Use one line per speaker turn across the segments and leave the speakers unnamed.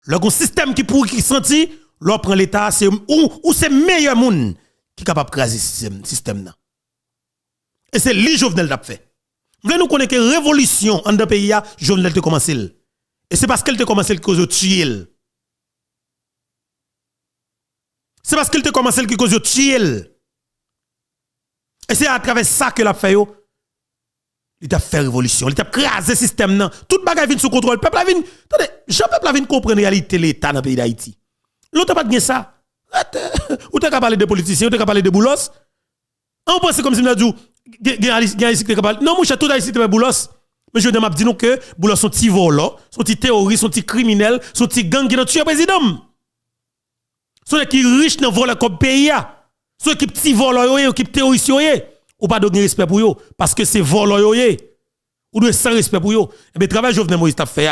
Le système qui pourri qui senti, l'on prend l'État, c'est ou c'est meilleur monde qui est capable de craser ce système. Et c'est lui Jovenel qui a fait. Vous nous connaissons que révolution en deux pays, Jovenel a commencé. Et c'est parce qu'elle a commencé que cause tuer. C'est parce qu'elle a commencé que cause tuer. Et c'est à travers ça que l'a fait. Il a fait révolution, il a crasé le système. Tout bagage vient sous contrôle. Le peuple a vient. Attendez, Jean-Peuple a vient comprendre la réalité de l'État dans le pays d'Haïti. L'autre pas de ça. Ou t'as qu'à parler de politiciens, ou t'as qu'à parler de boulos. On pense comme si nous avons dit, non, mon chat, tout Haïti est boulos. Mais je m'a dit que boulos sont petits volants, sont petits terroristes, sont petits criminels, sont petits gangs qui ont tué le président. Sont qui riches dans voler comme pays. Sont qui petits volants, qui terroristes. Ou pas de respect pour eux parce que c'est volants. Ou doit sans respect pour eux. Et bien, travail Jovenel Moïse t'a fait.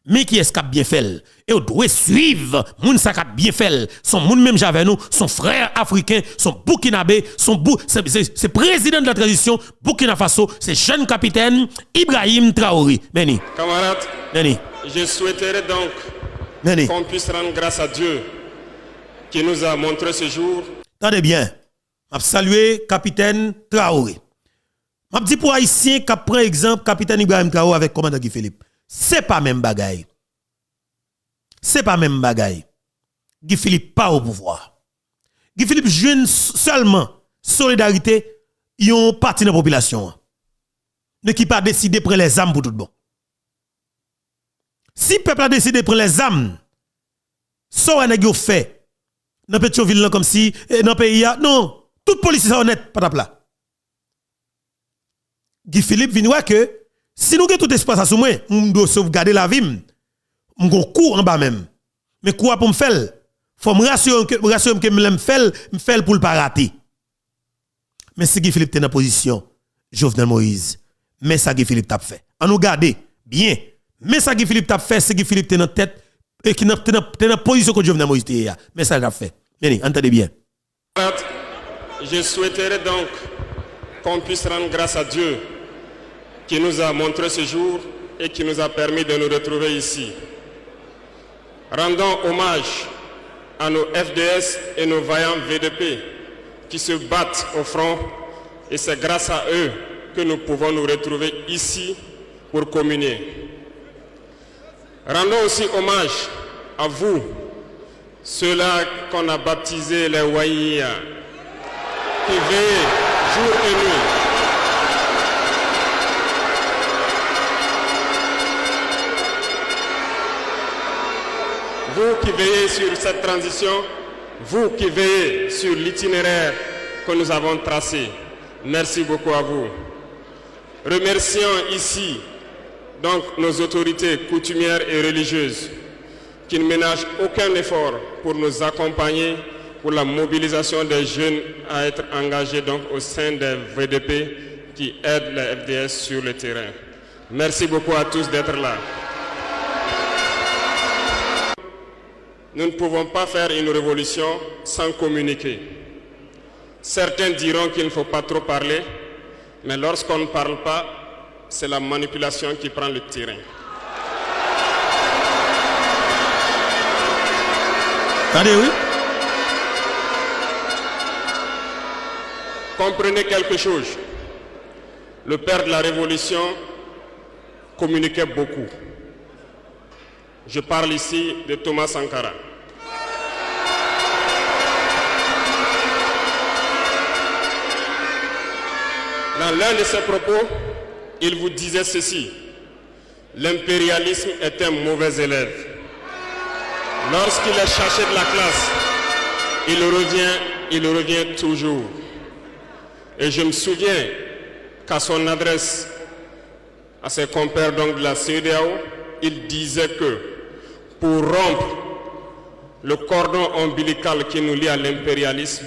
Mais qui est-ce qui a bien fait? Et on doit suivre moun sa qui a bien fait. Son moun même j'avais nous, son frère africain, son Burkinabé, c'est président de la transition Burkina Faso, c'est jeune capitaine Ibrahim Traoré. Meni.
Camarades,
Meni.
Je souhaiterais donc qu'on puisse rendre grâce à Dieu qui nous a montré ce jour.
Attendez bien. Je saluer capitaine Traoré. Je dis pour Haïtien qui prend exemple capitaine Ibrahim Traoré avec commandant Guy Philippe. C'est pas même bagaille. C'est pas même bagaille. Guy Philippe pas au pouvoir. Guy Philippe joue seulement solidarité yon parti de la population. Ne qui pas décidé prendre les armes pour tout bon. Si le peuple a décidé de prendre les armes, ça on a fait dans Pétionville comme si dans le pays non, toute police est honnête pas tapla. Guy Philippe vient que si nous avons tout espace à soumettre, nous devons sauvegarder la vie. Nous avons coup en bas même. Mais quoi pour me faire? Il faut me rassurer que je fais pour ne pas rater. Mais si Guy Philippe est dans la position, Jovenel Moïse, mais ça Guy Philippe t'a fait. On nous garde bien. Mais ça Guy Philippe t'a fait, c'est Guy Philippe est dans la tête et qui est dans la position que Jovenel Moïse est. Mais ça t'a fait. Entendez bien.
Je souhaiterais donc qu'on puisse rendre grâce à Dieu qui nous a montré ce jour et qui nous a permis de nous retrouver ici. Rendons hommage à nos FDS et nos vaillants VDP qui se battent au front et c'est grâce à eux que nous pouvons nous retrouver ici pour communier. Rendons aussi hommage à vous, ceux-là qu'on a baptisés les Waïa, qui veillent jour et nuit. Vous qui veillez sur cette transition, vous qui veillez sur l'itinéraire que nous avons tracé, merci beaucoup à vous. Remercions ici donc nos autorités coutumières et religieuses qui ne ménagent aucun effort pour nous accompagner pour la mobilisation des jeunes à être engagés donc au sein des VDP qui aident les FDS sur le terrain. Merci beaucoup à tous d'être là. Nous ne pouvons pas faire une révolution sans communiquer. Certains diront qu'il ne faut pas trop parler, mais lorsqu'on ne parle pas, c'est la manipulation qui prend le terrain.
Attendez, oui.
Comprenez quelque chose. Le père de la Révolution communiquait beaucoup. Je parle ici de Thomas Sankara. Dans l'un de ses propos, il vous disait ceci: l'impérialisme est un mauvais élève. Lorsqu'il est cherché de la classe, il revient toujours. Et je me souviens qu'à son adresse à ses compères donc de la CEDEAO, il disait que pour rompre le cordon ombilical qui nous lie à l'impérialisme,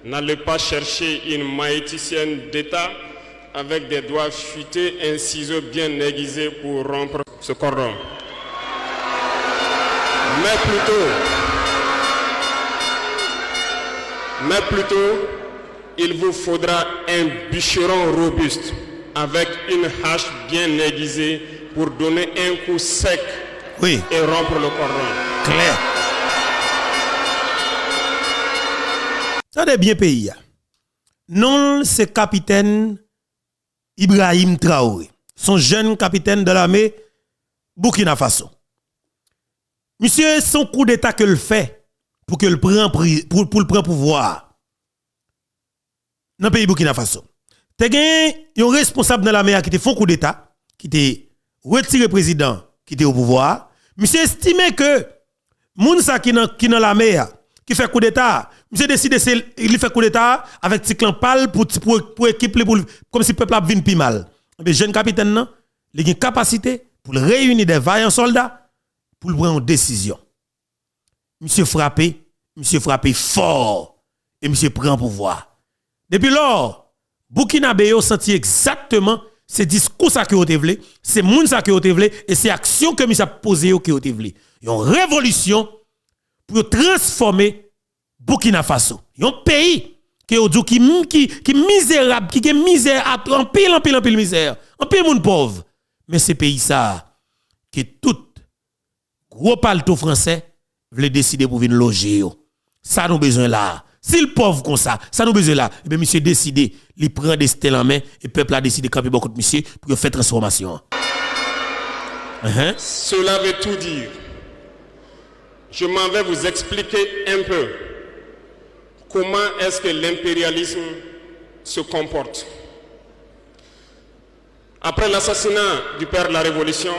n'allez pas chercher une maïticienne d'État avec des doigts futés, un ciseau bien aiguisé pour rompre ce cordon. Mais plutôt, il vous faudra un bûcheron robuste avec une hache bien aiguisée pour donner un coup sec et rompre le cordon.
clair. Attendez bien pays. Non, c'est capitaine Ibrahim Traoré, son jeune capitaine de l'armée Burkina Faso. Monsieur, son coup d'état que le fait pour que le prend pour le prendre pouvoir dans le pays Burkina Faso. Te gen un responsable dans l'armée qui te font coup d'état, qui te retiré président, qui était au pouvoir. Monsieur estimé que moun sa qui dans l'armée qui fait coup d'état, monsieur décide il fait coup d'état avec petit clan pal pour équiper comme si le peuple a vinn pi mal. Mais jeune capitaine nan, il a une capacité pour réunir des vaillants soldats pour prendre une décision. Monsieur frappé fort et monsieur prend pouvoir. Depuis lors, Burkina Faso senti exactement ces discours ça que vous voulez, c'est moun ça que vous voulez et c'est action que monsieur a posé que vous voulez. Une révolution pour transformer Burkina Faso. Un pays qui misérable, qui misère en pile misère, en pile moun pauvre. Mais ce pays ça que tout gros palto français veut décider pour venir loger yo. Ça nous besoin là. Si le pauvre comme ça nous besoin là. Et bien monsieur décide, il prend des stèles en main et le peuple a décidé de camper beaucoup de monsieur pour faire transformation.
Cela veut tout dire. Je m'en vais vous expliquer un peu comment est-ce que l'impérialisme se comporte. Après l'assassinat du père de la Révolution,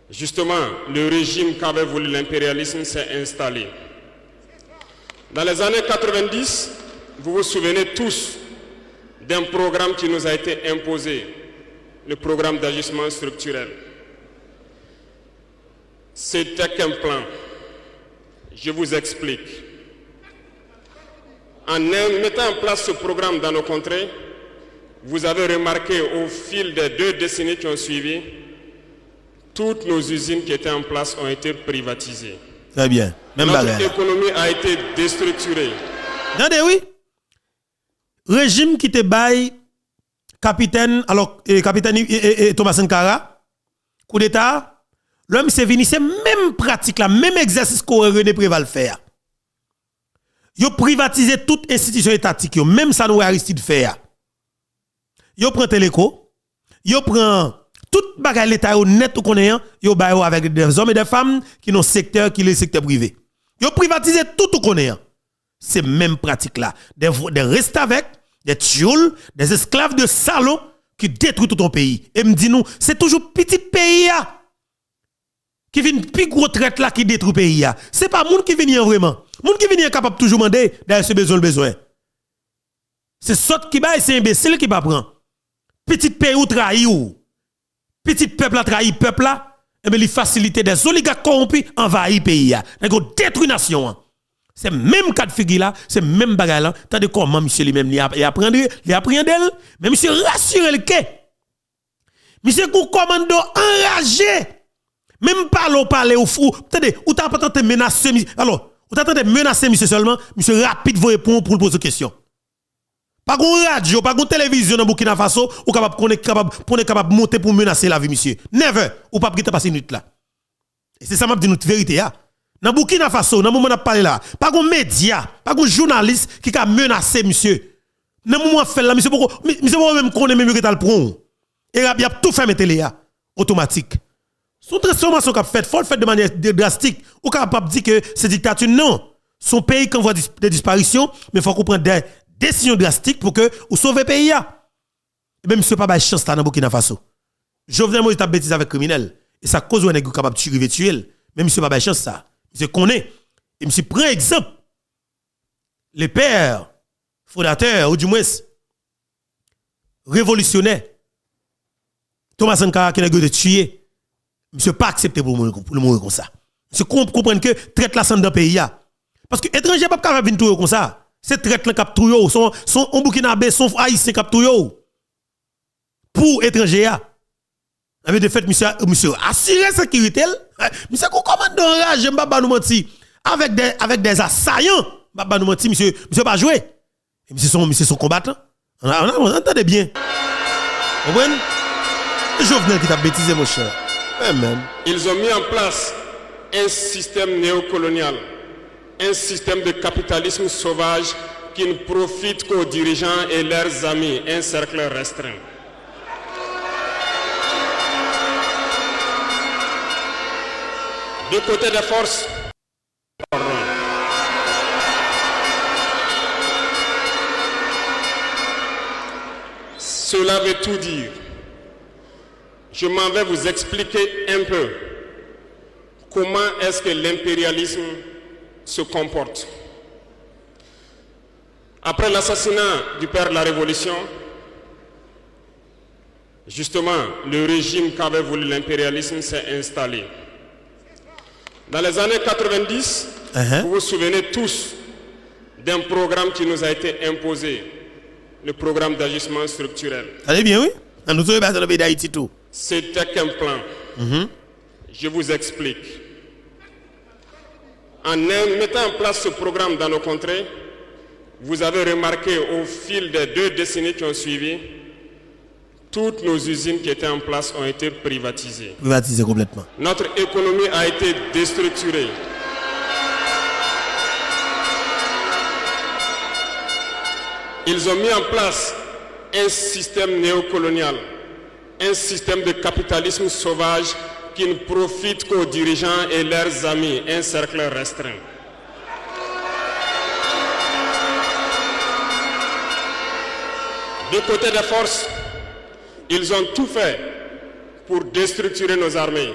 justement, le régime qu'avait voulu l'impérialisme s'est installé. Dans les années 90, vous vous souvenez tous d'un programme qui nous a été imposé, le programme d'ajustement structurel. C'était qu'un plan. Je vous explique. En mettant en place ce programme dans nos contrées, vous avez remarqué au fil des 2 décennies qui ont suivi, toutes nos usines qui étaient en place ont été privatisées.
Très bien. Même
notre économie a été déstructurée.
Attendez, oui. Régime qui te baille capitaine Thomas Sankara, coup d'état, l'homme s'est venu, c'est même pratique la même exercice que René Préval faire. Yo privatisé toute institution étatique, même ça nous Aristide faire. Yo prend Téléco, yo prend toute bagaille l'état net ou connaît, yo baille avec des hommes et des femmes qui dans secteur qui le secteur privé. Yo privatisé tout ou connaît. C'est même pratique là, des restes avec des tioul, des esclaves de salon qui détruisent tout ton pays. Et me dit nous, c'est toujours petit pays qui vient plus gros traite là qui détruit pays c'est pas moun qui vient vraiment. Moun qui vient capable toujours demander derrière ce besoin. C'est sot qui baille, c'est imbécile qui va prendre. Petit pays ou trahi ou petit peuple a trahi peuple là, et bien il facilite des oligarques corrompus envahir pays donc détruit nation. C'est même cas de figure là, c'est même bagarre là, tandis comment monsieur lui-même il apprend d'elle, mais monsieur rassure le que monsieur ko commando enragé. Même parler au fou, attendez, ou t'as pas tenté menacer alors, ou t'as tenté menacer monsieur seulement, monsieur rapide vous répondre pour poser question. Pas gon radio, pas gon télévision dans Burkina Faso, ou capable monter pour menacer la vie monsieur. Never, ou pas quitter passer une nuit là. Et c'est ça m'a dit notre vérité Dans Burkina Faso, dans moment n'a parlé là, pas gon média, pas gon journaliste qui a menacé monsieur. Dans moment fait là monsieur même connaît même que t'as le prend. Et il a tout fait mettre là automatique. Son transformation qu'a fait, faut le faire de manière drastique. Ou capable dire que c'est dictature non. Son pays qui envoie des disparitions, mais faut qu'on prenne des décisions drastiques pour que ou sauver le pays Et même monsieur pas ba chance là dans Burkina Faso. Jovenel Moïse t'a bêtise avec criminel et ça cause un nèg capable de tuer. Même monsieur pas ba chance ça. Monsieur connaît et monsieur prend exemple. Les pères fondateurs ou du moins révolutionnaires Thomas Sankara qui n'a de tuer. Monsieur pas accepté pour le mourir comme ça. Monsieur comprendre que traite la santé dans pays parce que étranger pas capable venir tout comme ça. C'est traite la cap tout son en Burkinabé son haïtien cap tout pour étranger mais de fait monsieur assurer sécurité monsieur ko commande enragé m'pa nous mentir avec des assaillants m'pa nous mentir monsieur pas jouer et monsieur son combattant entendez bien vous comprenez Jovenel qui t'a bêtisé mon cher.
Ils ont mis en place un système néocolonial, un système de capitalisme sauvage qui ne profite qu'aux dirigeants et leurs amis, un cercle restreint. Du côté des forces, cela veut tout dire. Je m'en vais vous expliquer un peu comment est-ce que l'impérialisme se comporte. Après l'assassinat du père de la Révolution, justement, le régime qu'avait voulu l'impérialisme s'est installé. Dans les années 90, vous vous souvenez tous d'un programme qui nous a été imposé, le programme d'ajustement structurel.
Allez bien, oui. Nous sommes dans le pays d'Haïti tout.
C'était qu'un plan. Je vous explique. En mettant en place ce programme dans nos contrées, vous avez remarqué au fil des 2 décennies qui ont suivi, toutes nos usines qui étaient en place ont été privatisées.
Privatisées complètement.
Notre économie a été déstructurée. Ils ont mis en place un système néocolonial, un système de capitalisme sauvage qui ne profite qu'aux dirigeants et leurs amis, un cercle restreint. Du côté des forces, ils ont tout fait pour déstructurer nos armées.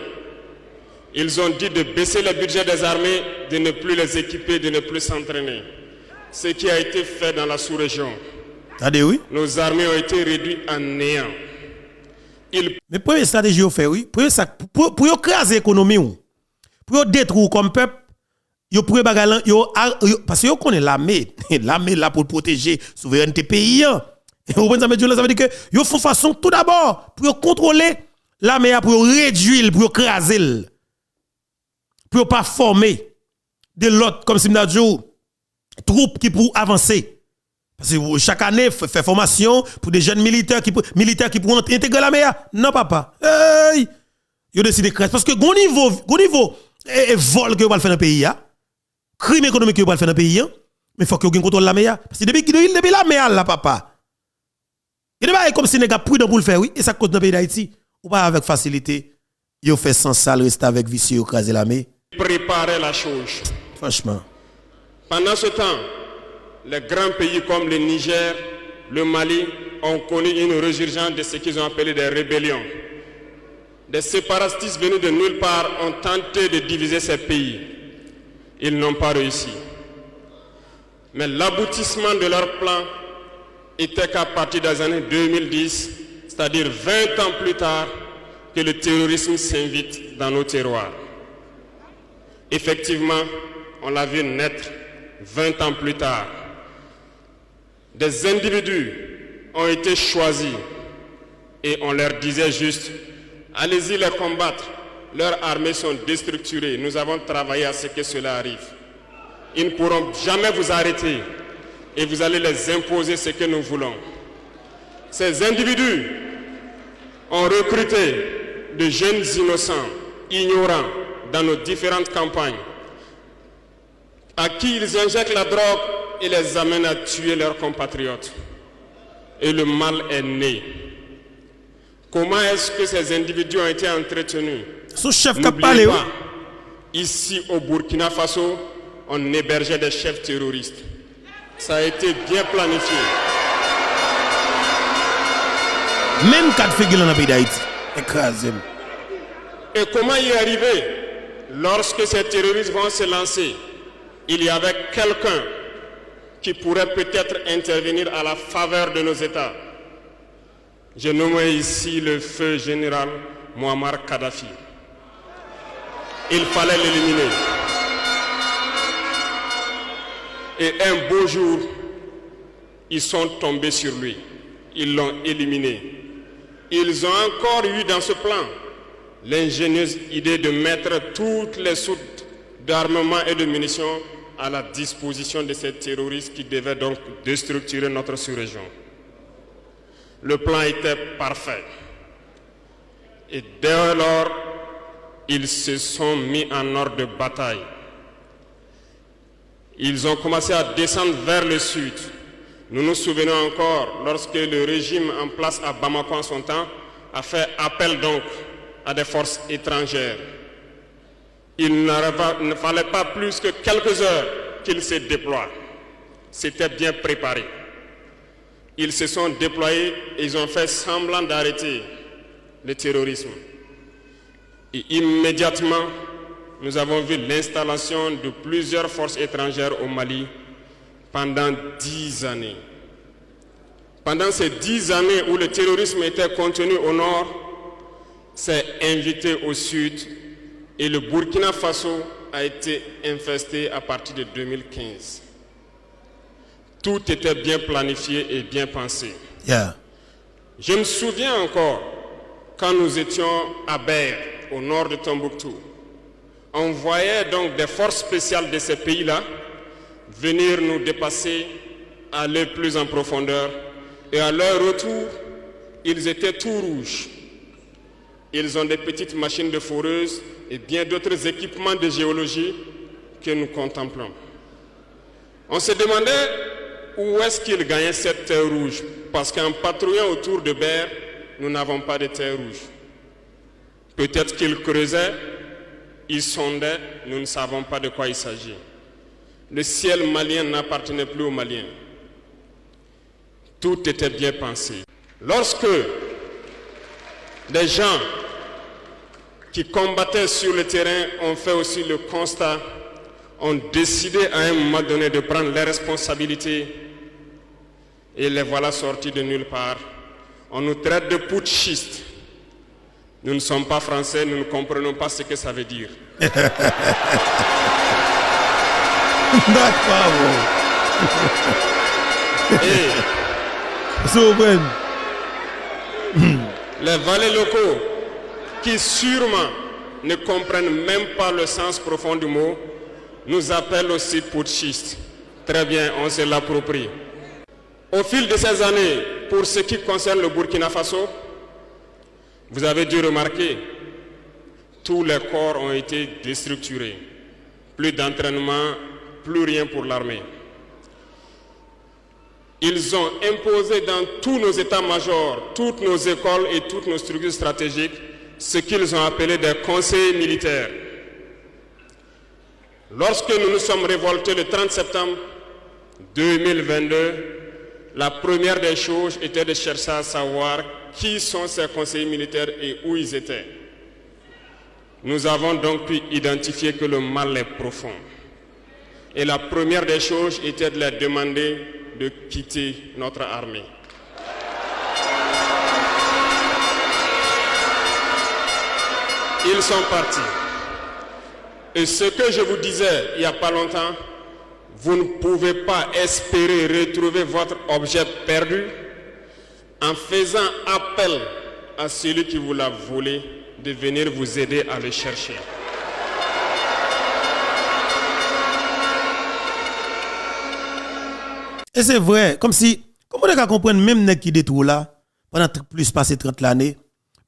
Ils ont dit de baisser le budget des armées, de ne plus les équiper, de ne plus s'entraîner. Ce qui a été fait dans la sous-région.
Oui.
Nos armées ont été réduites en néant.
Mais première stratégie au fait, oui. Pour écraser l'économie, pour détruire comme peuple, parce que vous connaissez l'armée. L'armée là pour protéger la souveraineté pays. Vous comprenez ça veut dire que ils font façon tout d'abord pour contrôler l'armée, pour réduire, pour écraser, pour pas former de l'autre, comme si nous dit, troupes qui pour avancer. Parce que chaque année, fait formation pour des jeunes militaires qui pourront intégrer l'armée. Non, papa. Hey! Ils ont décidé de créer. Parce que, bon niveau, vol que vous allez faire dans le pays, crime économique que vous allez faire dans le pays, mais il faut que vous contrôlez l'armée. Parce que depuis l'armée, là, papa. Il n'est pas comme si vous avez prudent pour le faire, oui. Et ça cause dans le pays d'Haïti. Ou pas avec facilité. Vous fait sans sale, rester avec vicieux, écraser l'armée.
Préparer la chose.
Franchement.
Pendant ce temps, les grands pays comme le Niger, le Mali ont connu une résurgence de ce qu'ils ont appelé des rébellions. Des séparatistes venus de nulle part ont tenté de diviser ces pays. Ils n'ont pas réussi. Mais l'aboutissement de leur plan était qu'à partir des années 2010, c'est-à-dire 20 ans plus tard, que le terrorisme s'invite dans nos terroirs. Effectivement, on l'a vu naître 20 ans plus tard. Des individus ont été choisis et on leur disait juste, allez-y les combattre, leurs armées sont déstructurées, nous avons travaillé à ce que cela arrive. Ils ne pourront jamais vous arrêter et vous allez les imposer ce que nous voulons. Ces individus ont recruté de jeunes innocents, ignorants, dans nos différentes campagnes, à qui ils injectent la drogue et les amènent à tuer leurs compatriotes. Et le mal est né. Comment est-ce que ces individus ont été entretenus?
Son chef qui a
N'oubliez
parlé,
pas, ici au Burkina Faso, on hébergeait des chefs terroristes. Ça a été bien planifié.
Même 4 figures dans le pays d'Haïti. Écrasé.
Et comment y arriver? Lorsque ces terroristes vont se lancer, il y avait quelqu'un qui pourrait peut-être intervenir à la faveur de nos États. Je nomme ici le feu général Muammar Kadhafi. Il fallait l'éliminer. Et un beau jour, ils sont tombés sur lui. Ils l'ont éliminé. Ils ont encore eu dans ce plan l'ingénieuse idée de mettre toutes les soutes d'armement et de munitions à la disposition de ces terroristes qui devaient donc déstructurer notre sous-région. Le plan était parfait. Et dès lors, ils se sont mis en ordre de bataille. Ils ont commencé à descendre vers le sud. Nous nous souvenons encore lorsque le régime en place à Bamako en son temps a fait appel donc à des forces étrangères. Il ne fallait pas plus que quelques heures qu'ils se déploient. C'était bien préparé. Ils se sont déployés et ils ont fait semblant d'arrêter le terrorisme. Et immédiatement, nous avons vu l'installation de plusieurs forces étrangères au Mali pendant 10 années. Pendant ces 10 années où le terrorisme était contenu au nord, s'est invité au sud et le Burkina Faso a été infesté à partir de 2015. Tout était bien planifié et bien pensé.
Yeah.
Je me souviens encore quand nous étions à Ber, au nord de Tombouctou. On voyait donc des forces spéciales de ces pays-là venir nous dépasser, aller plus en profondeur. Et à leur retour, ils étaient tout rouges. Ils ont des petites machines de foreuse et bien d'autres équipements de géologie que nous contemplons. On se demandait où est-ce qu'ils gagnaient cette terre rouge, parce qu'en patrouillant autour de Ber, nous n'avons pas de terre rouge. Peut-être qu'ils creusaient, ils sondaient, nous ne savons pas de quoi il s'agit. Le ciel malien n'appartenait plus aux Maliens. Tout était bien pensé. Lorsque des gens qui combattaient sur le terrain ont fait aussi le constat, ont décidé à un moment donné de prendre les responsabilités et les voilà sortis de nulle part. On nous traite de putschistes. Nous ne sommes pas français, nous ne comprenons pas ce que ça veut dire.
D'accord.
Et les valets locaux qui sûrement ne comprennent même pas le sens profond du mot nous appellent aussi putschistes. Très bien, on se l'approprie. Au fil de ces années, pour ce qui concerne le Burkina Faso, vous avez dû remarquer, tous les corps ont été déstructurés. Plus d'entraînement, plus rien pour l'armée. Ils ont imposé dans tous nos états-majors, toutes nos écoles et toutes nos structures stratégiques ce qu'ils ont appelé des conseillers militaires. Lorsque nous nous sommes révoltés le 30 septembre 2022, la première des choses était de chercher à savoir qui sont ces conseillers militaires et où ils étaient. Nous avons donc pu identifier que le mal est profond. Et la première des choses était de leur demander de quitter notre armée. Ils sont partis. Et ce que je vous disais il n'y a pas longtemps, vous ne pouvez pas espérer retrouver votre objet perdu en faisant appel à celui qui vous l'a volé de venir vous aider à le chercher.
Et c'est vrai, comme si, comment on comprendre même nèg qui détruit là, pendant plus passé 30 l'année,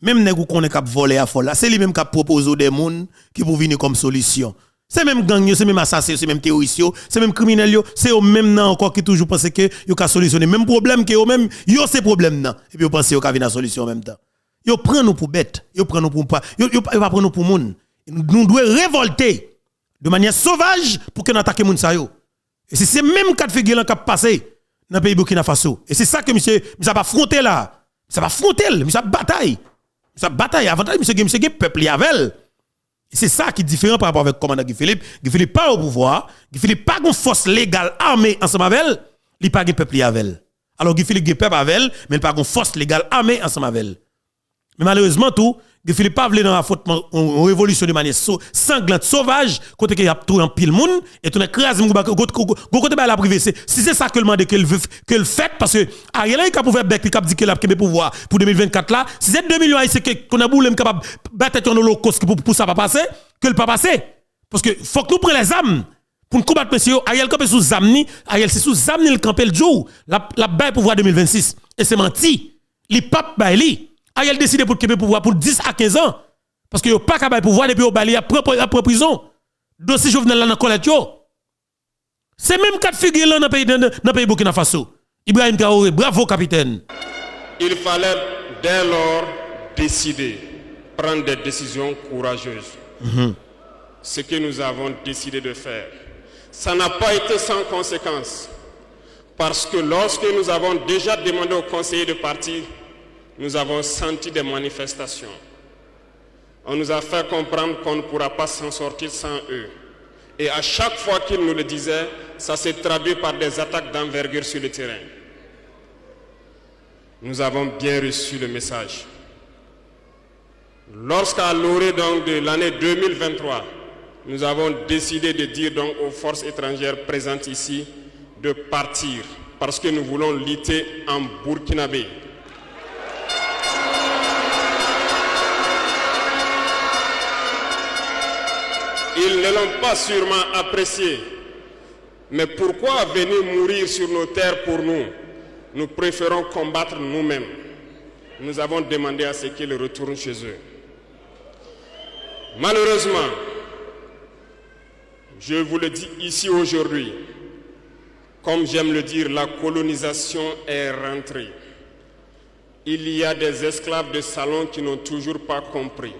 même nèg qu'on est cap voler à folle là, c'est lui même qui propose des monde qui pour venir comme solution. C'est même gang, c'est même assassin, c'est même terroriste, c'est même criminel, c'est eux même nan encore qui toujours pense que yo ka solutionner même problème que eux même yo ces problèmes nan et puis yo pense yo ka venir solution en même temps. Yo prend nous pour bête, yo prend nous pour pas, yo pas prendre nous pour monde. Nous devons révolter de manière sauvage pour que nous attaquer moun sa yo. Et c'est ces mêmes cas de figure qui a passé dans le pays Burkina Faso. Et c'est ça que monsieur va affronter là. Ça va affronter, monsieur bataille. Ça bataille avant monsieur peuple yavel. Et c'est ça qui est différent par rapport avec le commandant Guy Philippe. Guy Philippe pas au pouvoir, Guy Philippe pas une force légale armée ensemble avec elle, il pas un peuple yavel. Alors Guy Philippe peuple avec elle, mais il pas une force légale armée ensemble avec elle. Mais malheureusement tout, Guy Philippe pas voulu dans l'affrontement en révolution de manière sanglante sauvage côté qu'il y a tout en pile monde et tout écrase côté ba la privé si c'est ça que le demande que le fait parce que Ariel est capable faire bec qui dit qu'il a le pouvoir pour 2024 là si c'est 2 millions c'est qu'on a boule capable battre en holocauste pour ça pas passer que le pas passer parce que faut que nous prenions les armes pour nous combattre monsieur Ariel camper sous zamni Ariel c'est sous zamni le camper le jour la bail pouvoir 2026 et c'est menti les pape baili Ariel décide pour le pouvoir pour 10 à 15 ans. Parce que yo pas capable pouvoir depuis au bali à propre prison. Dossier Jovenel là dans colette yo. C'est même quatre figures là dans pays Burkina Faso. Ibrahim Traoré, bravo capitaine.
Il fallait dès lors décider, prendre des décisions courageuses. Ce que nous avons décidé de faire. Ça n'a pas été sans conséquence. Parce que lorsque nous avons déjà demandé aux conseillers de partir, nous avons senti des manifestations. On nous a fait comprendre qu'on ne pourra pas s'en sortir sans eux. Et à chaque fois qu'ils nous le disaient, ça s'est traduit par des attaques d'envergure sur le terrain. Nous avons bien reçu le message. Lorsqu'à l'orée donc de l'année 2023, nous avons décidé de dire donc aux forces étrangères présentes ici de partir parce que nous voulons lutter en burkinabé. Ils ne l'ont pas sûrement apprécié. Mais pourquoi venir mourir sur nos terres pour nous? Nous préférons combattre nous-mêmes. Nous avons demandé à ce qu'ils retournent chez eux. Malheureusement, je vous le dis ici aujourd'hui, comme j'aime le dire, la colonisation est rentrée. Il y a des esclaves de salon qui n'ont toujours pas compris.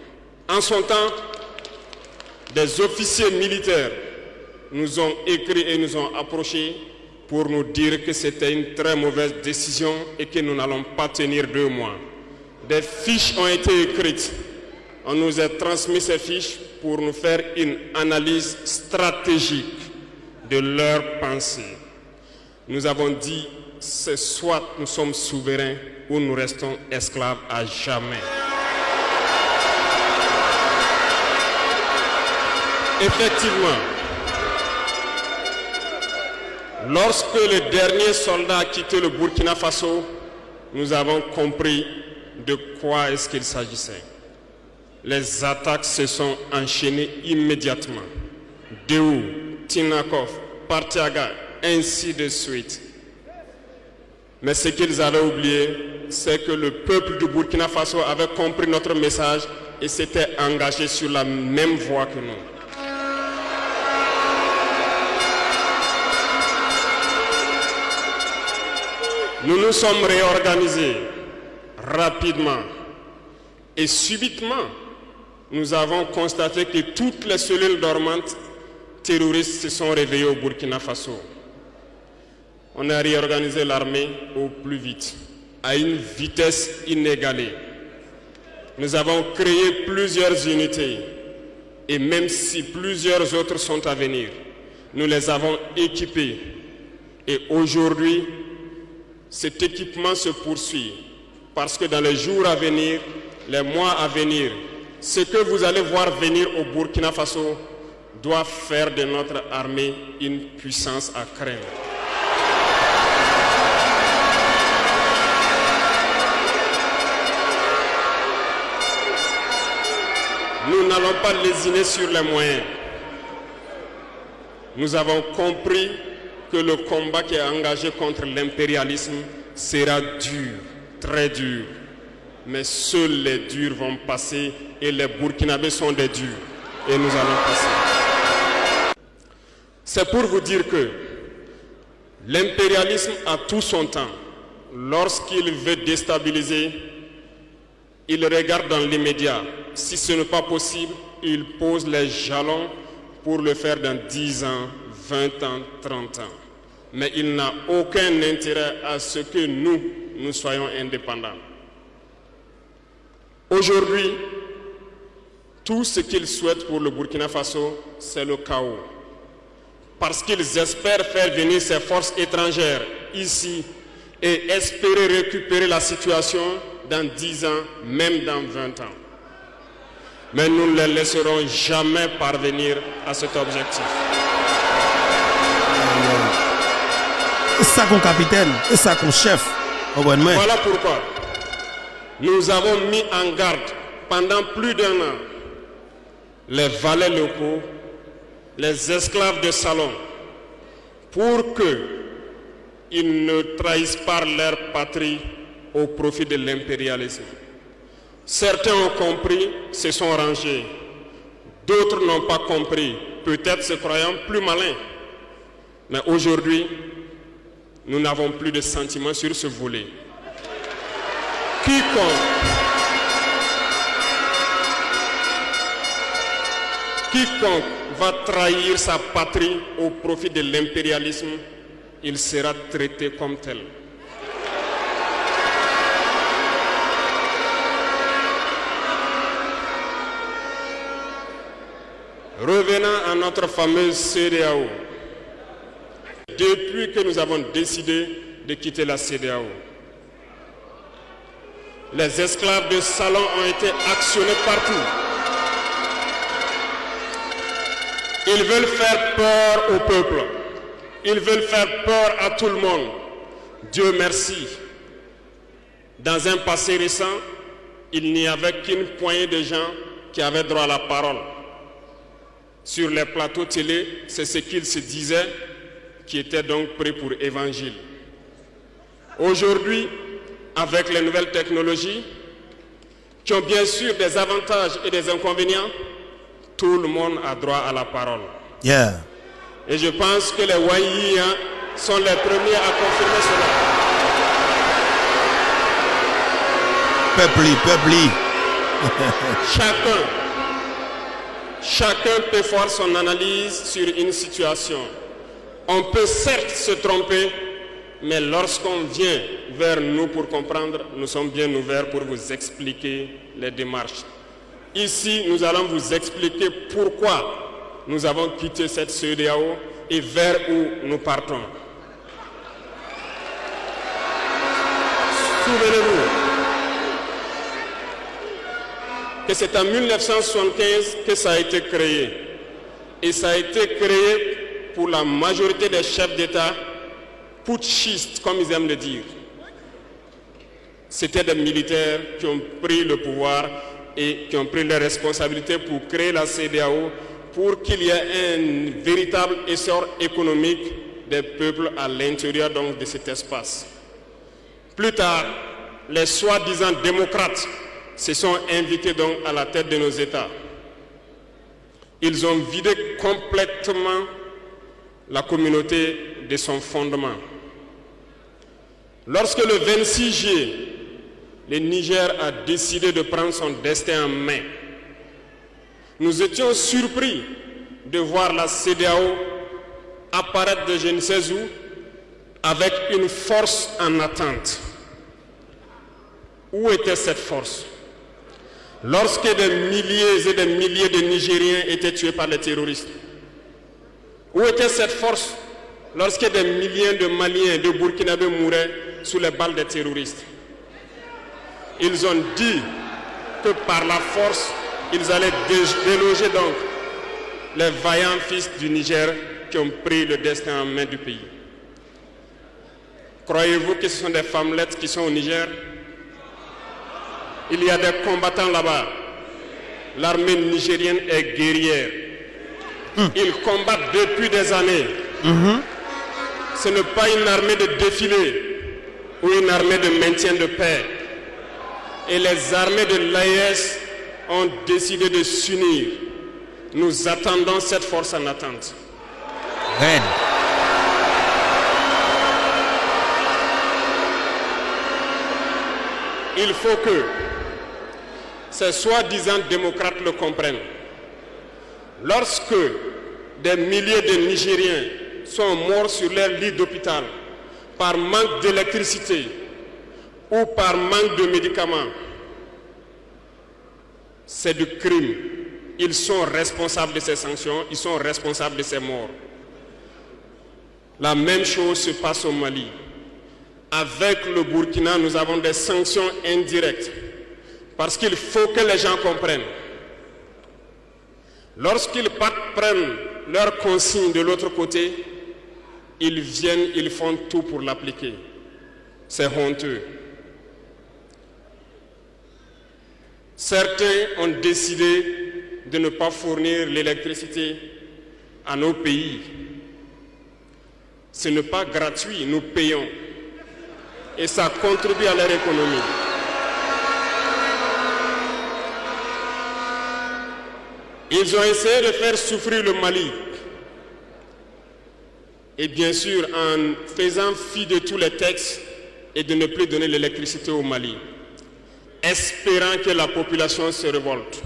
En son temps, des officiers militaires nous ont écrit et nous ont approchés pour nous dire que c'était une très mauvaise décision et que nous n'allons pas tenir 2 mois. Des fiches ont été écrites. On nous a transmis ces fiches pour nous faire une analyse stratégique de leurs pensées. Nous avons dit, c'est soit nous sommes souverains ou nous restons esclaves à jamais. Effectivement, lorsque le dernier soldat a quitté le Burkina Faso, nous avons compris de quoi est-ce qu'il s'agissait. Les attaques se sont enchaînées immédiatement. Déou, Tinakov, Partiaga, ainsi de suite. Mais ce qu'ils avaient oublié, c'est que le peuple du Burkina Faso avait compris notre message et s'était engagé sur la même voie que nous. Nous nous sommes réorganisés rapidement et subitement, nous avons constaté que toutes les cellules dormantes terroristes se sont réveillées au Burkina Faso. On a réorganisé l'armée au plus vite, à une vitesse inégalée. Nous avons créé plusieurs unités et même si plusieurs autres sont à venir, nous les avons équipées. Et aujourd'hui, cet équipement se poursuit parce que dans les jours à venir, les mois à venir, ce que vous allez voir venir au Burkina Faso doit faire de notre armée une puissance à craindre. Nous n'allons pas lésiner sur les moyens. Nous avons compris que le combat qui est engagé contre l'impérialisme sera dur, très dur. Mais seuls les durs vont passer et les Burkinabés sont des durs. Et nous allons passer. C'est pour vous dire que l'impérialisme a tout son temps. Lorsqu'il veut déstabiliser, il regarde dans l'immédiat. Si ce n'est pas possible, il pose les jalons pour le faire dans 10 ans, 20 ans, 30 ans. Mais il n'a aucun intérêt à ce que nous soyons indépendants. Aujourd'hui, tout ce qu'ils souhaitent pour le Burkina Faso, c'est le chaos. Parce qu'ils espèrent faire venir ces forces étrangères ici et espérer récupérer la situation dans 10 ans, même dans 20 ans. Mais nous ne les laisserons jamais parvenir à cet objectif.
C'est ça qu'on capitaine, c'est ça qu'on chef.
Voilà pourquoi nous avons mis en garde pendant plus d'1 an les valets locaux, les esclaves de salon, pour qu'ils ne trahissent pas leur patrie au profit de l'impérialisme. Certains ont compris, se sont rangés. D'autres n'ont pas compris, peut-être se croyant plus malins. Mais aujourd'hui, nous n'avons plus de sentiments sur ce volet. Quiconque va trahir sa patrie au profit de l'impérialisme, il sera traité comme tel. Revenons à notre fameuse CEDEAO. Depuis que nous avons décidé de quitter la CEDEAO, les esclaves de salon ont été actionnés partout. Ils veulent faire peur au peuple. Ils veulent faire peur à tout le monde. Dieu merci. Dans un passé récent, il n'y avait qu'une poignée de gens qui avaient droit à la parole. Sur les plateaux télé, c'est ce qu'ils se disaient, qui étaient donc prêts pour l'évangile. Aujourd'hui, avec les nouvelles technologies, qui ont bien sûr des avantages et des inconvénients, tout le monde a droit à la parole.
Yeah.
Et je pense que les Wanyis sont les premiers à confirmer cela.
Peupli.
Chacun peut faire son analyse sur une situation. On peut certes se tromper, mais lorsqu'on vient vers nous pour comprendre, nous sommes bien ouverts pour vous expliquer les démarches. Ici, nous allons vous expliquer pourquoi nous avons quitté cette CEDEAO et vers où nous partons. Souvenez-vous que c'est en 1975 que ça a été créé. Et ça a été créé pour la majorité des chefs d'État putschistes, comme ils aiment le dire. C'était des militaires qui ont pris le pouvoir et qui ont pris les responsabilités pour créer la CEDEAO, pour qu'il y ait un véritable essor économique des peuples à l'intérieur donc de cet espace. Plus tard, les soi-disant démocrates se sont invités donc à la tête de nos États. Ils ont vidé complètement la communauté de son fondement. Lorsque le 26 juillet, le Niger a décidé de prendre son destin en main, nous étions surpris de voir la CEDEAO apparaître de je ne sais où avec une force en attente. Où était cette force? Lorsque des milliers et des milliers de Nigériens étaient tués par les terroristes, où était cette force lorsque des milliers de Maliens, de Burkinabés mouraient sous les balles des terroristes? Ils ont dit que par la force, ils allaient déloger donc les vaillants fils du Niger qui ont pris le destin en main du pays. Croyez-vous que ce sont des femmelettes qui sont au Niger? Il y a des combattants là-bas. L'armée nigérienne est guerrière. Ils combattent depuis des années. Ce n'est pas une armée de défilé ou une armée de maintien de paix. Et les armées de l'AES ont décidé de s'unir. Nous attendons cette force en attente.
Red.
Il faut que ces soi-disant démocrates le comprennent. Lorsque des milliers de Nigériens sont morts sur leur lit d'hôpital par manque d'électricité ou par manque de médicaments, c'est du crime. Ils sont responsables de ces sanctions, ils sont responsables de ces morts. La même chose se passe au Mali. Avec le Burkina, nous avons des sanctions indirectes. Parce qu'il faut que les gens comprennent. Lorsqu'ils prennent leurs consignes de l'autre côté, ils viennent, ils font tout pour l'appliquer. C'est honteux. Certains ont décidé de ne pas fournir l'électricité à nos pays. Ce n'est pas gratuit, nous payons. Et ça contribue à leur économie. Ils ont essayé de faire souffrir le Mali. Et bien sûr, en faisant fi de tous les textes et de ne plus donner l'électricité au Mali, espérant que la population se révolte.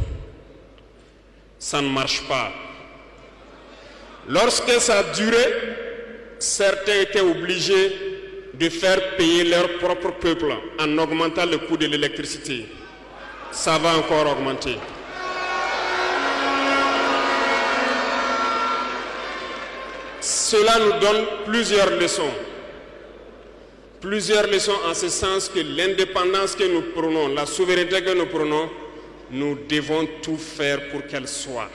Ça ne marche pas. Lorsque ça a duré, certains étaient obligés de faire payer leur propre peuple en augmentant le coût de l'électricité. Ça va encore augmenter. Cela nous donne plusieurs leçons. Plusieurs leçons en ce sens que l'indépendance que nous prenons, la souveraineté que nous prenons, nous devons tout faire pour qu'elle soit.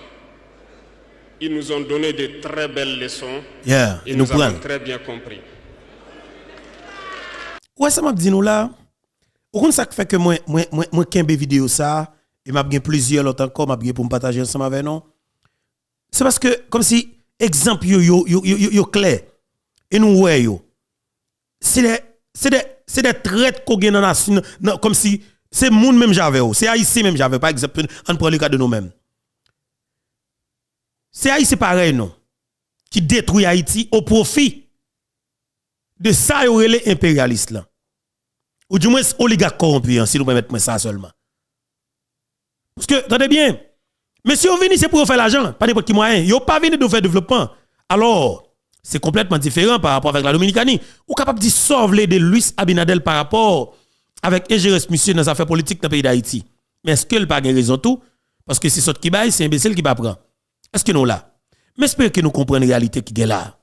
Ils nous ont donné de très belles leçons et nous avons très bien compris.
Ouais, ça m'a dit nous là. Au contraire, ça fait que moi kembe vidéo ça et m'a bien plusieurs autres encore m'a bien pour me partager ensemble avec nous. C'est parce que comme si exemple yo clair et nous ouais yo. C'est des traites qu'on gagne dans la nation comme si c'est monde même j'avais c'est haïtien même j'avais par exemple on prend le cas de nous mêmes. C'est haïtien pareil non qui détruit Haïti au profit de ça yo relé impérialiste là. Ou du moins oligarque corrompu si nous permettons ça seulement. Parce que attendez bien, monsieur on vient c'est pour faire l'argent, pas n'importe qui moyen. Yo pas venu de faire développement. Alors c'est complètement différent par rapport avec la Dominicanie. Ou capable de sauver de Luis Abinadel par rapport avec ingérence monsieur dans les affaires politiques dans le pays d'Haïti. Mais est-ce qu'elle pas raison tout? Parce que c'est ce qui baille, c'est imbécile qui va prendre. Est-ce que nous là? Mais j'espère que nous comprenons la réalité qui est là.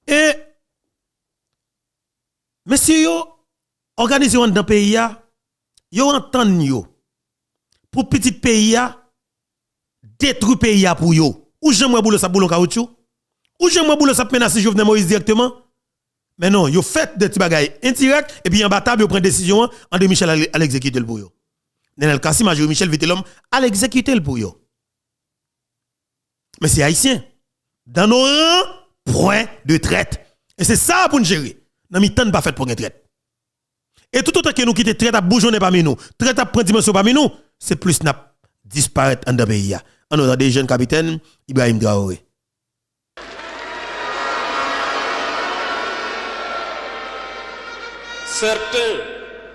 Et monsieur yo organisé dans le pays yo entend yo pour petit pays détruire pays pour yo. Ou j'aimerais boulot ça boulot caoutchouc? Ou j'aimerais boulot ça menacer Jovenel Moïse directement? Mais non, yo fait des petits bagailles indirect et puis en bataille yo prend décision en de Michel à l'exécuter pour yo. Nenel Kassim a Michel Vitelhomme à l'exécuter pour yo. Mais c'est haïtien. Dans nos rangs, point de traite. Et c'est ça pour nous gérer. Dans mi temps pas fait pour une traite. Et tout autant que nous quitter traite à bougeonner parmi nous, traite à prendre dimension parmi nous, c'est plus n'a disparaître en dans pays. En autant des jeunes capitaines Ibrahim Traoré.
Certains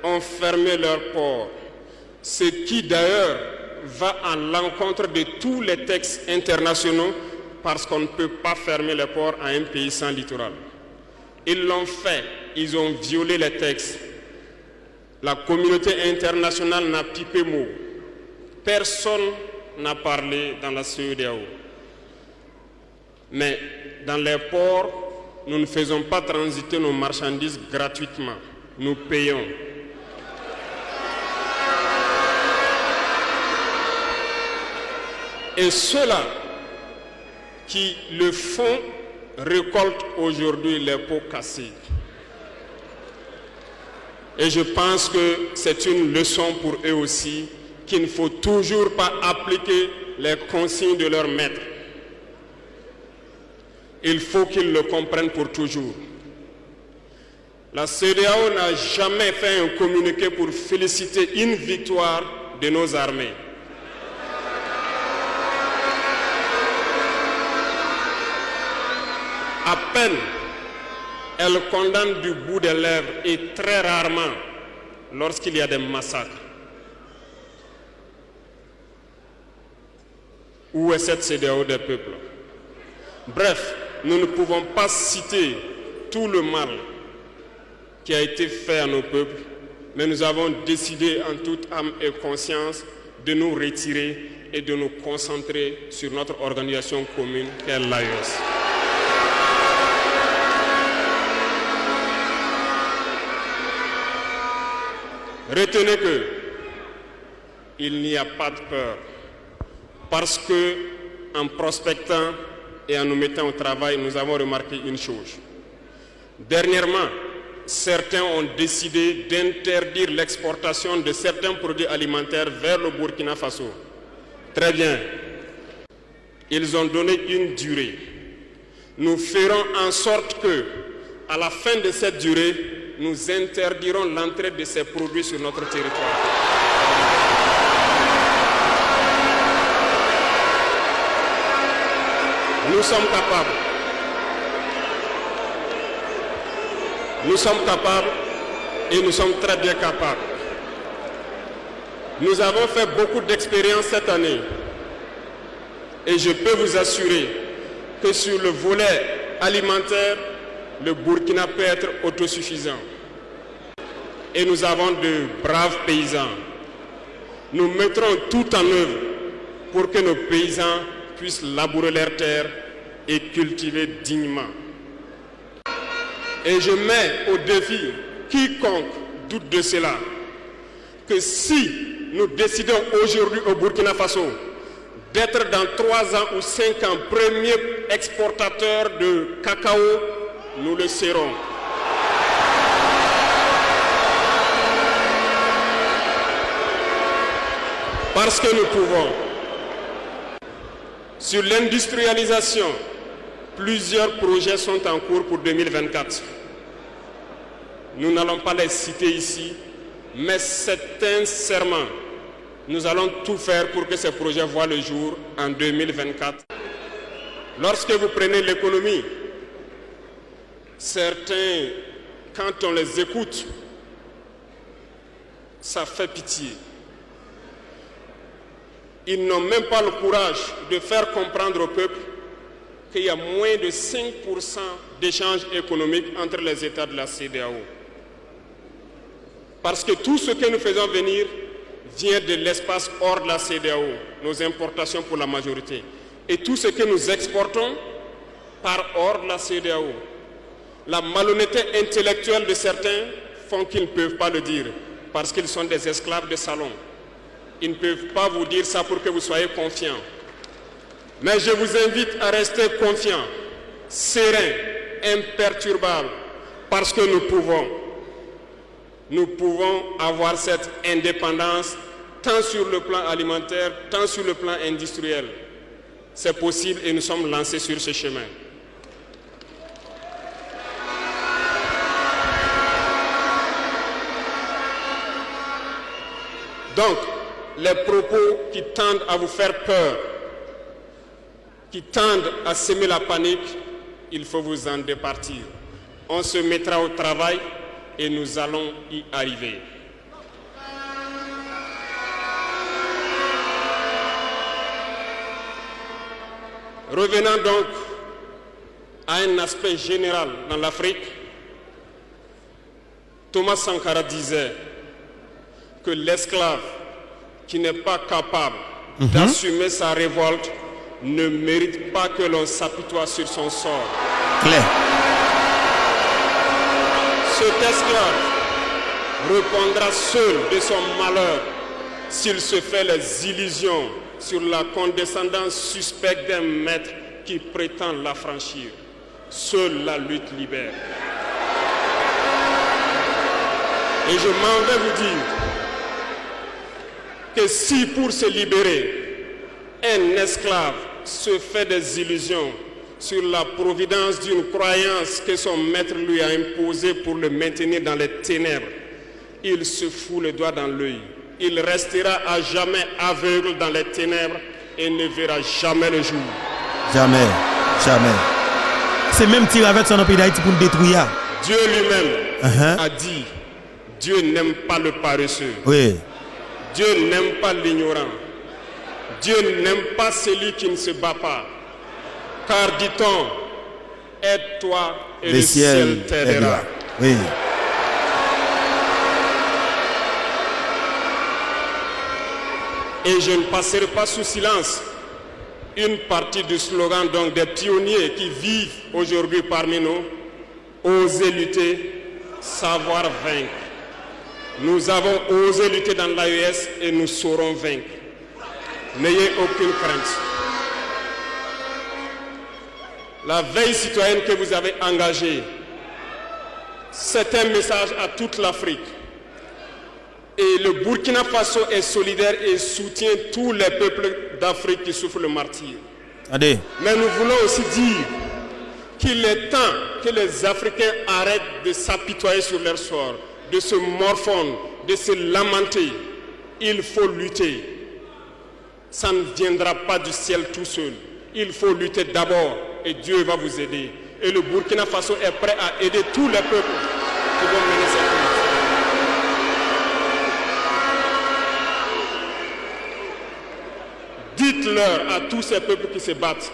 ont fermé leurs ports, ce qui d'ailleurs va à l'encontre de tous les textes internationaux parce qu'on ne peut pas fermer les ports à un pays sans littoral. Ils l'ont fait, ils ont violé les textes. La communauté internationale n'a pipé mot. Personne n'a parlé dans la CEDEAO. Mais dans les ports, nous ne faisons pas transiter nos marchandises gratuitement. Nous payons. Et ceux-là qui le font récoltent aujourd'hui les pots cassés. Et je pense que c'est une leçon pour eux aussi qu'il ne faut toujours pas appliquer les consignes de leur maître. Il faut qu'ils le comprennent pour toujours. La CEDEAO n'a jamais fait un communiqué pour féliciter une victoire de nos armées. À peine, elle condamne du bout des lèvres et très rarement lorsqu'il y a des massacres. Où est cette CEDEAO des peuples? Bref, nous ne pouvons pas citer tout le mal qui a été fait à nos peuples, mais nous avons décidé en toute âme et conscience de nous retirer et de nous concentrer sur notre organisation commune qu'est l'AES. Retenez que il n'y a pas de peur, parce que en prospectant et en nous mettant au travail, nous avons remarqué une chose. Dernièrement, certains ont décidé d'interdire l'exportation de certains produits alimentaires vers le Burkina Faso. Très bien. Ils ont donné une durée. Nous ferons en sorte que, à la fin de cette durée, nous interdirons l'entrée de ces produits sur notre territoire. Nous sommes capables. Nous sommes capables et nous sommes très bien capables. Nous avons fait beaucoup d'expériences cette année et je peux vous assurer que sur le volet alimentaire, le Burkina peut être autosuffisant. Et nous avons de braves paysans. Nous mettrons tout en œuvre pour que nos paysans puissent labourer leurs terres et cultiver dignement. Et je mets au défi quiconque doute de cela, que si nous décidons aujourd'hui au Burkina Faso d'être dans 3 ans ou 5 ans premier exportateur de cacao, nous le serons. Parce que nous pouvons. Sur l'industrialisation, plusieurs projets sont en cours pour 2024. Nous n'allons pas les citer ici, mais sincèrement, nous allons tout faire pour que ces projets voient le jour en 2024. Lorsque vous prenez l'économie, certains, quand on les écoute, ça fait pitié. Ils n'ont même pas le courage de faire comprendre au peuple qu'il y a moins de 5% d'échanges économiques entre les États de la CEDEAO. Parce que tout ce que nous faisons venir vient de l'espace hors de la CEDEAO, nos importations pour la majorité. Et tout ce que nous exportons part hors de la CEDEAO. La malhonnêteté intellectuelle de certains font qu'ils ne peuvent pas le dire, parce qu'ils sont des esclaves de salon. Ils ne peuvent pas vous dire ça pour que vous soyez confiants. Mais je vous invite à rester confiants, sereins, imperturbables, parce que nous pouvons avoir cette indépendance tant sur le plan alimentaire, tant sur le plan industriel. C'est possible et nous sommes lancés sur ce chemin. Donc, les propos qui tendent à vous faire peur, qui tendent à semer la panique, il faut vous en départir. On se mettra au travail et nous allons y arriver. Revenons donc à un aspect général dans l'Afrique. Thomas Sankara disait que l'esclave qui n'est pas capable d'assumer sa révolte ne mérite pas que l'on s'apitoie sur son sort.
Claire.
Cet esclave répondra seul de son malheur s'il se fait les illusions sur la condescendance suspecte d'un maître qui prétend l'affranchir. Seule la lutte libère. Et je m'en vais vous dire que si pour se libérer, un esclave se fait des illusions sur la providence d'une croyance que son maître lui a imposée pour le maintenir dans les ténèbres, il se fout le doigt dans l'œil. Il restera à jamais aveugle dans les ténèbres et ne verra jamais le jour.
Jamais, jamais. C'est même tiré avec son pays d'Haïti pour le détruire.
Dieu lui-même a dit, Dieu n'aime pas le paresseux.
Oui.
Dieu n'aime pas l'ignorant. Dieu n'aime pas celui qui ne se bat pas. Car dit-on, aide-toi et le ciel t'aidera.
Oui.
Et je ne passerai pas sous silence une partie du slogan donc des pionniers qui vivent aujourd'hui parmi nous. Oser lutter, savoir vaincre. Nous avons osé lutter dans l'AES et nous saurons vaincre. N'ayez aucune crainte. La veille citoyenne que vous avez engagée, c'est un message à toute l'Afrique. Et le Burkina Faso est solidaire et soutient tous les peuples d'Afrique qui souffrent le martyre.
Allez.
Mais nous voulons aussi dire qu'il est temps que les Africains arrêtent de s'apitoyer sur leur sort, de se morfondre, de se lamenter. Il faut lutter. Ça ne viendra pas du ciel tout seul. il faut lutter d'abord et Dieu va vous aider. Et le Burkina Faso est prêt à aider tous les peuples qui vont mener cette lutte. Dites-leur à tous ces peuples qui se battent,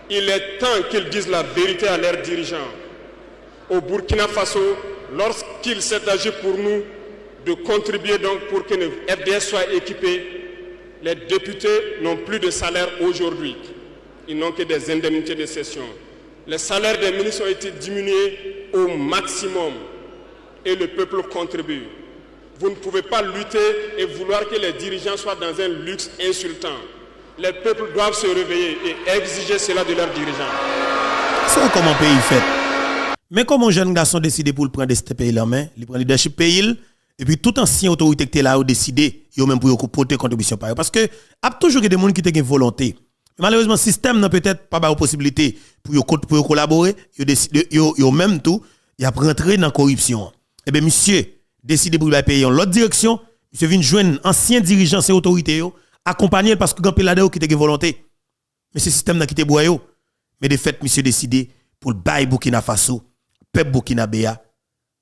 il est temps qu'ils disent la vérité à leurs dirigeants. Au Burkina Faso, lorsqu'il s'est agi pour nous de contribuer donc pour que le FDS soit équipé, les députés n'ont plus de salaire aujourd'hui. Ils n'ont que des indemnités de session. Les salaires des ministres ont été diminués au maximum et le peuple contribue. Vous ne pouvez pas lutter et vouloir que les dirigeants soient dans un luxe insultant. Les peuples doivent se réveiller et exiger cela de leurs dirigeants.
C'est comment pays fait. Mais comment un jeune garçon décide pour prendre ce pays en main, il prend le leadership pays, et puis tout ancien autorité qui est là a décidé, il même pour porter contribution par eux. Parce que il y a toujours des gens qui ont une volonté. Malheureusement, le système n'a peut-être pas de possibilité pour collaborer, ils même tout, il a rentré dans la corruption. Eh bien, monsieur, décide pour le pays en l'autre direction, monsieur vient joindre ancien dirigeant ces autorités, accompagner parce que quand il a qui a une volonté. Mais ce système n'a quitté boyo. Mais de fait, monsieur décidé pour le bail Burkina Faso, peuple Burkinabé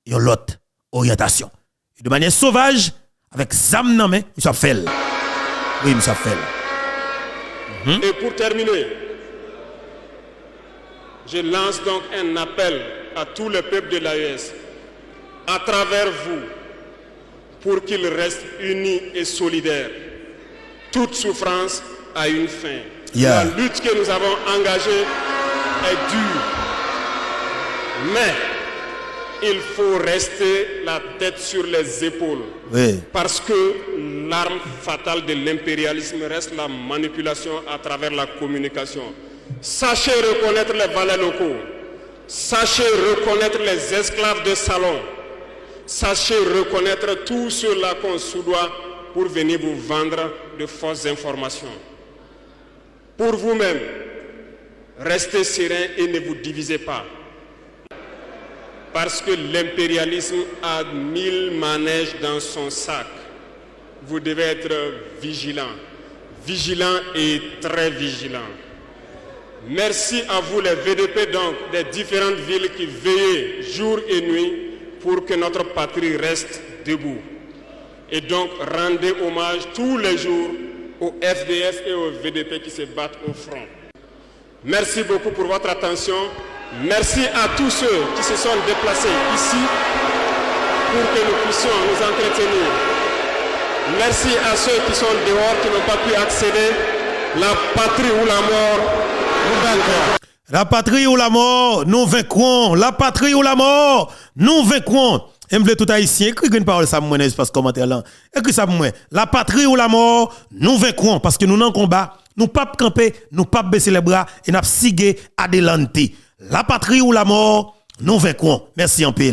et l'autre orientation. Et de manière sauvage, avec zam nan men, monsieur fait. Oui, monsieur fait.
Et pour terminer, je lance donc un appel à tout le peuple de l'AES, à travers vous, pour qu'ils restent unis et solidaires. Toute souffrance a une fin. La lutte que nous avons engagée est dure. Mais il faut rester la tête sur les épaules. Oui. Parce que l'arme fatale de l'impérialisme reste la manipulation à travers la communication. Sachez reconnaître les valets locaux. Sachez reconnaître les esclaves de salon. Sachez reconnaître tout ceux-là qu'on soudoie pour venir vous vendre de fausses informations. Pour vous-même, restez serein et ne vous divisez pas. Parce que l'impérialisme a 1000 manèges dans son sac. Vous devez être vigilant. Vigilant et très vigilant. Merci à vous les VDP donc des différentes villes qui veillent jour et nuit pour que notre patrie reste debout. Et donc rendez hommage tous les jours aux FDS et aux VDP qui se battent au front. Merci beaucoup pour votre attention. Merci à tous ceux qui se sont déplacés ici pour que nous puissions nous entretenir. Merci à ceux qui sont dehors, qui n'ont pas pu accéder. La patrie ou la mort, nous vaincrons.
La patrie ou la mort, nous vaincrons. La patrie ou la mort, nous vaincrons. Et me tout haïtien, écris une parole ça moi dans l'espace commentaire là. Écris ça moi. La patrie ou la mort, nous vaincrons parce que nous dans combat, nous pas camper, nous pas baisser les bras et n'a siguer adelante. La patrie ou la mort, nous vaincrons. Merci en paix.